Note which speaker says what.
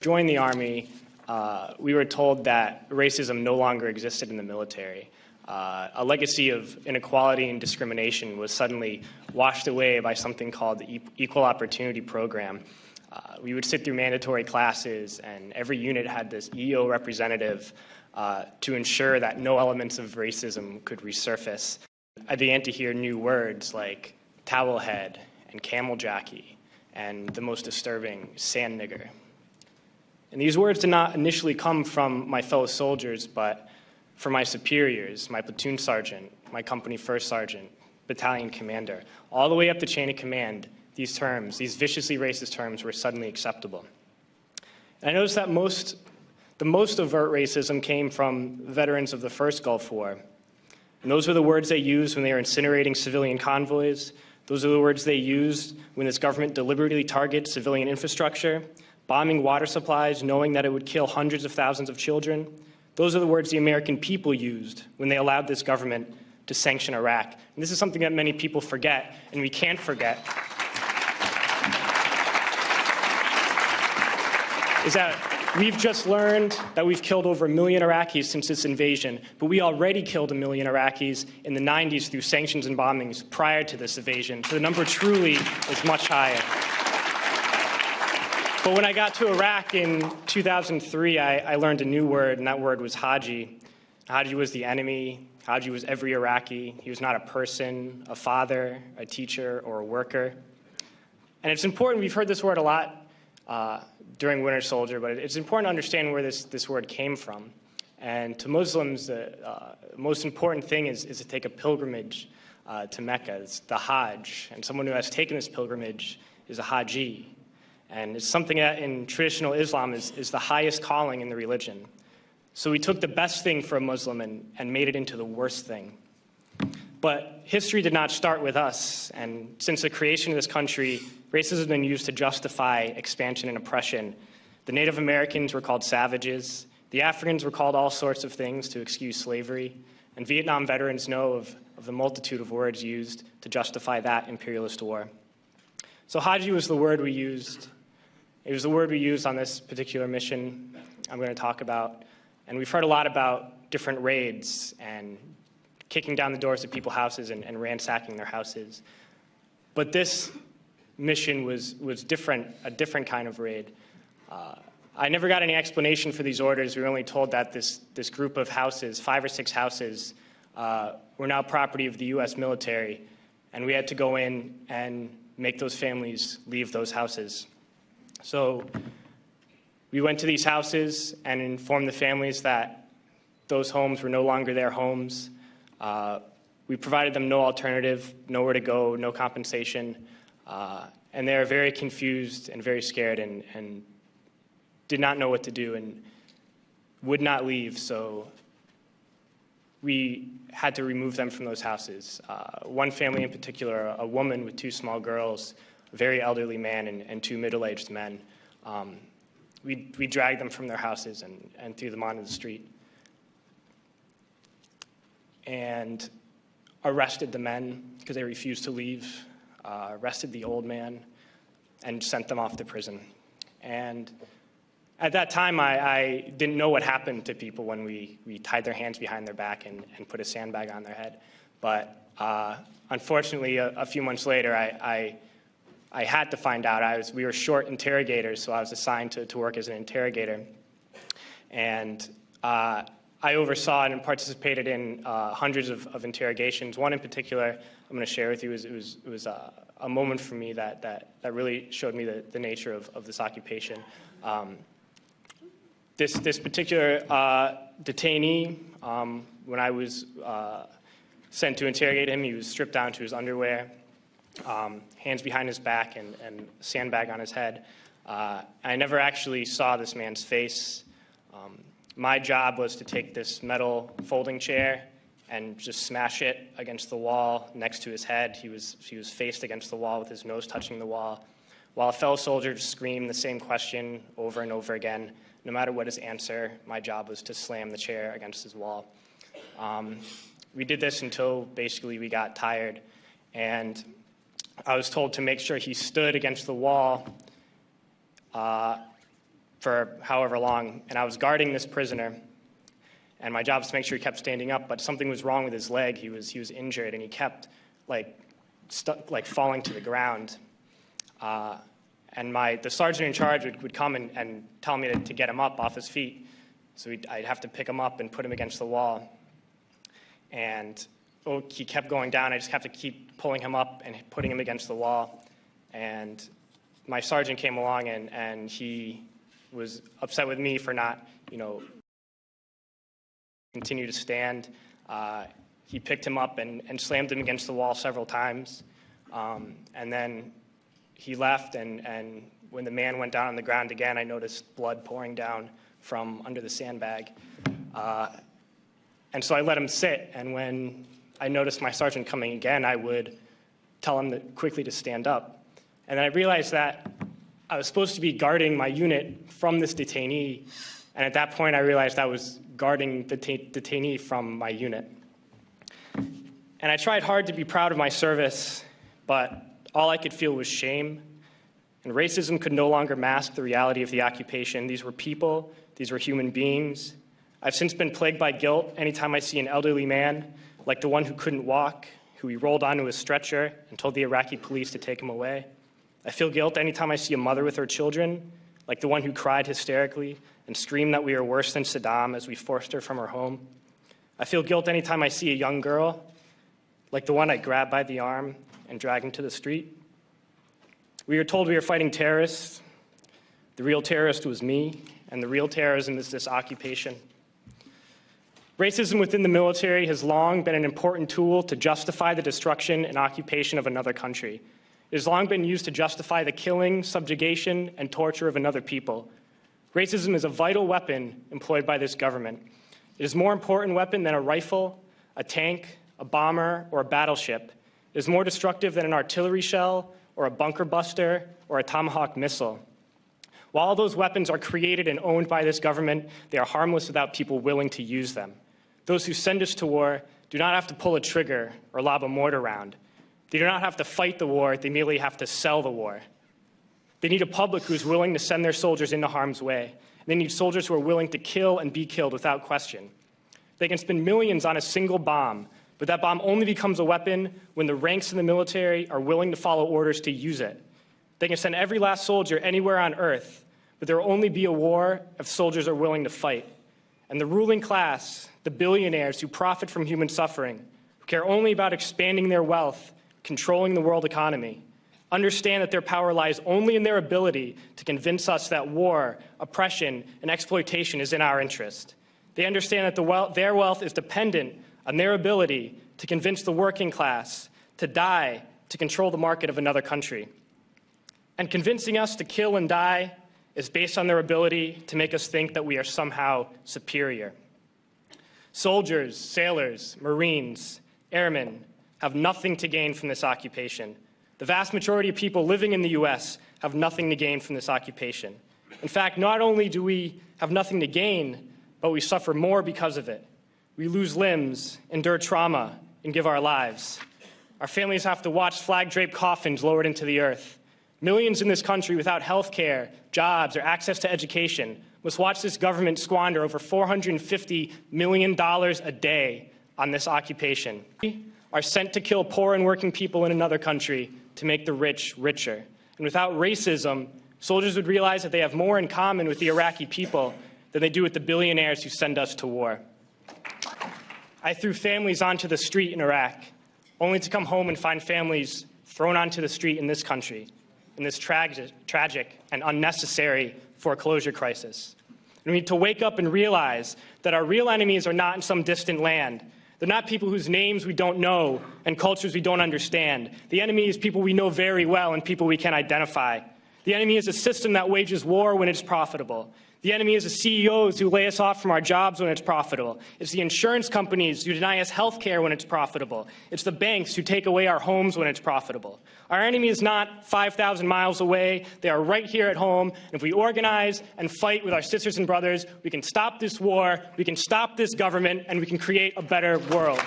Speaker 1: Joined the Army, we were told that racism no longer existed in the military. A legacy of inequality and discrimination was suddenly washed away by something called the Equal Opportunity Program. We would sit through mandatory classes, and every unit had this EO representative to ensure that no elements of racism could resurface. I began to hear new words like towel head and camel jockey and the most disturbing, sand nigger. And these words did not initially come from my fellow soldiers, but from my superiors, my platoon sergeant, my company first sergeant, battalion commander. All the way up the chain of command, these terms, these viciously racist terms, were suddenly acceptable. And I noticed that the most overt racism came from veterans of the first Gulf War. And those were the words they used when they were incinerating civilian convoys. Those are the words they used when this government deliberately targets civilian infrastructure, bombing water supplies, knowing that it would kill hundreds of thousands of children. Those are the words the American people used when they allowed this government to sanction Iraq. And this is something that many people forget, and we can't forget, is that we've just learned that we've killed over 1 million Iraqis since this invasion, but we already killed 1 million Iraqis in the 90s through sanctions and bombings prior to this invasion. So the number truly is much higher. But when I got to Iraq in 2003, I learned a new word, and that word was Haji. Haji was the enemy. Haji was every Iraqi. He was not a person, a father, a teacher, or a worker. And it's important, we've heard this word a lot during Winter Soldier, but it's important to understand where this word came from. And to Muslims, the most important thing is to take a pilgrimage to Mecca. It's the Hajj. And someone who has taken this pilgrimage is a Haji. And it's something that in traditional Islam is the highest calling in the religion. So we took the best thing for a Muslim and made it into the worst thing. But history did not start with us. And since the creation of this country, racism has been used to justify expansion and oppression. The Native Americans were called savages. The Africans were called all sorts of things to excuse slavery. And Vietnam veterans know of the multitude of words used to justify that imperialist war. So Haji was the word we used. It was the word we used on this particular mission I'm going to talk about. And we've heard a lot about different raids and kicking down the doors of people's houses and ransacking their houses. But this mission was different, a different kind of raid. I never got any explanation for these orders. We were only told that this group of houses, 5 or 6 houses, were now property of the U.S. military, and we had to go in and make those families leave those houses. So we went to these houses and informed the families that those homes were no longer their homes. We provided them no alternative, nowhere to go, no compensation. And they were very confused and very scared and did not know what to do and would not leave. So we had to remove them from those houses. One family in particular, a woman with 2 small girls, a very elderly man and 2 middle-aged men. We dragged them from their houses and threw them onto the street. And arrested the men because they refused to leave, arrested the old man, and sent them off to prison. And at that time, I didn't know what happened to people when we tied their hands behind their back and put a sandbag on their head. But unfortunately, a few months later, I had to find out. We were short interrogators, so I was assigned to work as an interrogator. And I oversaw and participated in hundreds of interrogations. One in particular I'm going to share with you. It was a moment for me that really showed me the nature of this occupation. This particular detainee, when I was sent to interrogate him, he was stripped down to his underwear, hands behind his back, and a sandbag on his head. I never actually saw this man's face. My job was to take this metal folding chair and just smash it against the wall next to his head. He was faced against the wall with his nose touching the wall, while a fellow soldier just screamed the same question over and over again. No matter what his answer, my job was to slam the chair against his wall. We did this until basically we got tired, and I was told to make sure he stood against the wall for however long, and I was guarding this prisoner, and my job was to make sure he kept standing up, but something was wrong with his leg. He was injured, and he kept falling to the ground. And the sergeant in charge would come and tell me to get him up off his feet. So I'd have to pick him up and put him against the wall. And he kept going down. I just have to keep pulling him up and putting him against the wall. And my sergeant came along, and he was upset with me for not, continue to stand. He picked him up and slammed him against the wall several times. And then he left, and when the man went down on the ground again, I noticed blood pouring down from under the sandbag. And so I let him sit, and when I noticed my sergeant coming again, I would tell him quickly to stand up. And then I realized that I was supposed to be guarding my unit from this detainee, and at that point I realized I was guarding the detainee from my unit. And I tried hard to be proud of my service, but all I could feel was shame, and racism could no longer mask the reality of the occupation. These were people, these were human beings. I've since been plagued by guilt anytime I see an elderly man, like the one who couldn't walk, who we rolled onto a stretcher and told the Iraqi police to take him away. I feel guilt anytime I see a mother with her children, like the one who cried hysterically and screamed that we are worse than Saddam as we forced her from her home. I feel guilt anytime I see a young girl, like the one I grabbed by the arm and dragged into the street. We were told we were fighting terrorists. The real terrorist was me, and the real terrorism is this occupation. Racism within the military has long been an important tool to justify the destruction and occupation of another country. It has long been used to justify the killing, subjugation, and torture of another people. Racism is a vital weapon employed by this government. It is a more important weapon than a rifle, a tank, a bomber, or a battleship. It is more destructive than an artillery shell, or a bunker buster, or a Tomahawk missile. While all those weapons are created and owned by this government, they are harmless without people willing to use them. Those who send us to war do not have to pull a trigger or lob a mortar round. They do not have to fight the war, they merely have to sell the war. They need a public who is willing to send their soldiers into harm's way. They need soldiers who are willing to kill and be killed without question. They can spend millions on a single bomb, but that bomb only becomes a weapon when the ranks in the military are willing to follow orders to use it. They can send every last soldier anywhere on earth, but there will only be a war if soldiers are willing to fight. And the ruling class, the billionaires who profit from human suffering, who care only about expanding their wealth, controlling the world economy, understand that their power lies only in their ability to convince us that war, oppression, and exploitation is in our interest. They understand that their wealth is dependent on their ability to convince the working class to die to control the market of another country. And convincing us to kill and die is based on their ability to make us think that we are somehow superior. Soldiers, sailors, Marines, airmen have nothing to gain from this occupation. The vast majority of people living in the U.S. have nothing to gain from this occupation. In fact, not only do we have nothing to gain, but we suffer more because of it. We lose limbs, endure trauma, and give our lives. Our families have to watch flag-draped coffins lowered into the earth. Millions in this country without health care, jobs, or access to education must watch this government squander over $450 million a day on this occupation. We are sent to kill poor and working people in another country to make the rich richer. And without racism, soldiers would realize that they have more in common with the Iraqi people than they do with the billionaires who send us to war. I threw families onto the street in Iraq, only to come home and find families thrown onto the street in this country, in this tragic and unnecessary foreclosure crisis. We need to wake up and realize that our real enemies are not in some distant land. They're not people whose names we don't know and cultures we don't understand. The enemy is people we know very well and people we can identify. The enemy is a system that wages war when it's profitable. The enemy is the CEOs who lay us off from our jobs when it's profitable. It's the insurance companies who deny us health care when it's profitable. It's the banks who take away our homes when it's profitable. Our enemy is not 5,000 miles away. They are right here at home. And if we organize and fight with our sisters and brothers, we can stop this war, we can stop this government, and we can create a better world.